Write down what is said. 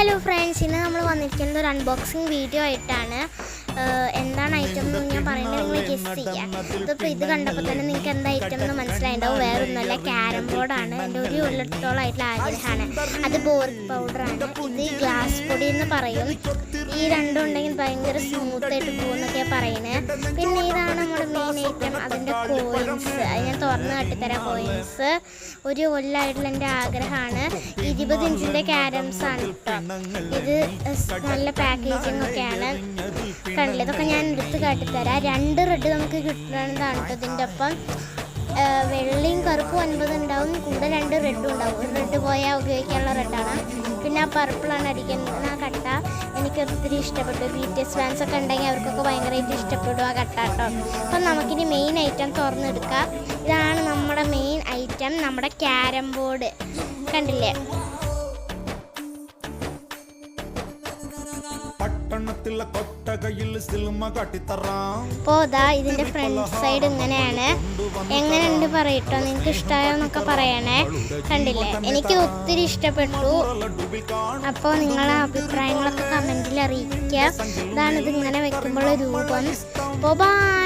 Hello friends, ഇന്ന് നമ്മൾ വന്നിരിക്കുന്നത് ഒരു അൺബോക്സിങ് വീഡിയോ ആയിട്ടാണ്. എന്താണ് ഐറ്റം എന്ന് ഞാൻ പറയുന്നത് നിങ്ങൾ ഗെസ് ചെയ്യാം. ഇതിപ്പോൾ ഇത് കണ്ടപ്പോൾ തന്നെ നിങ്ങൾക്ക് എന്താ ഐറ്റം എന്ന് മനസ്സിലായിട്ടുണ്ടാവും. വേറെ ഒന്നുമല്ല, ക്യാരം ബോർഡാണ്. എൻ്റെ ഒരു കൊല്ലത്തോളമായിട്ടുള്ള ആഗ്രഹമാണ്. അത് ബോറിക് പൗഡറാണ്. ഇത് ഗ്ലാസ് പൊടി എന്ന് പറയും. ഈ രണ്ടും ഉണ്ടെങ്കിൽ ഭയങ്കര സ്മൂത്തായിട്ട് പോകുന്നൊക്കെ പറയുന്നത്. പിന്നെ ഇതാണ് നമ്മുടെ മെയിൻ ഐറ്റം, അതിൻ്റെ കോയിൻസ്. അത് ഞാൻ തുറന്ന് കട്ടിത്തരാം. കോയിൻസ് ഒരു കൊല്ലമായിട്ടുള്ള എൻ്റെ ആഗ്രഹമാണ്. 20 ഇഞ്ചിൻ്റെ ക്യാരംസ് ആണ് കേട്ടോ. ഇത് നല്ല പാക്കേജിങ് ഒക്കെയാണ്. കണ്ടില്ല, ഇതൊക്കെ ഞാൻ എടുത്ത് കാട്ടിത്തരാം. 2 റെഡ് നമുക്ക് കിട്ടുന്നതാണ് കേട്ടോ. ഇതിൻ്റെ ഒപ്പം വെള്ളയും കറുപ്പും 9 ഉണ്ടാവും, കൂടെ 2 റെഡും ഉണ്ടാവും. ഒരു റെഡ് പോയാൽ ഉപയോഗിക്കാനുള്ള റെഡാണ്. പിന്നെ ആ പർപ്പിളാണ് അടിക്കുന്നത്. ആ കട്ട എനിക്ക് ഒത്തിരി ഇഷ്ടപ്പെട്ടു. BTS ഫാൻസ് ഒക്കെ ഉണ്ടെങ്കിൽ അവർക്കൊക്കെ ഭയങ്കരമായിട്ട് ഇഷ്ടപ്പെടും ആ കട്ട കേട്ടോ. അപ്പം നമുക്കിനി മെയിൻ ഐറ്റം തുറന്നെടുക്കാം. ഇതാണ് നമ്മുടെ മെയിൻ ഐറ്റം, നമ്മുടെ ക്യാരം ബോർഡ്. കണ്ടില്ലേ? അപ്പോൾ ഇതാ ഇതിൻ്റെ ഫ്രണ്ട് സൈഡ് ഇങ്ങനെയാണ്. എങ്ങനെയുണ്ട് പറയട്ടോ, നിങ്ങൾക്ക് ഇഷ്ടമായോന്നൊക്കെ പറയണേ. കണ്ടില്ലേ, എനിക്ക് ഒത്തിരി ഇഷ്ടപ്പെട്ടു. അപ്പോൾ നിങ്ങളെ അഭിപ്രായങ്ങളൊക്കെ കമൻറ്റിൽ അറിയിക്കുക. ഇതാണ് ഇതിങ്ങനെ വെക്കുമ്പോൾ രൂപം. അപ്പോൾ ബൈ.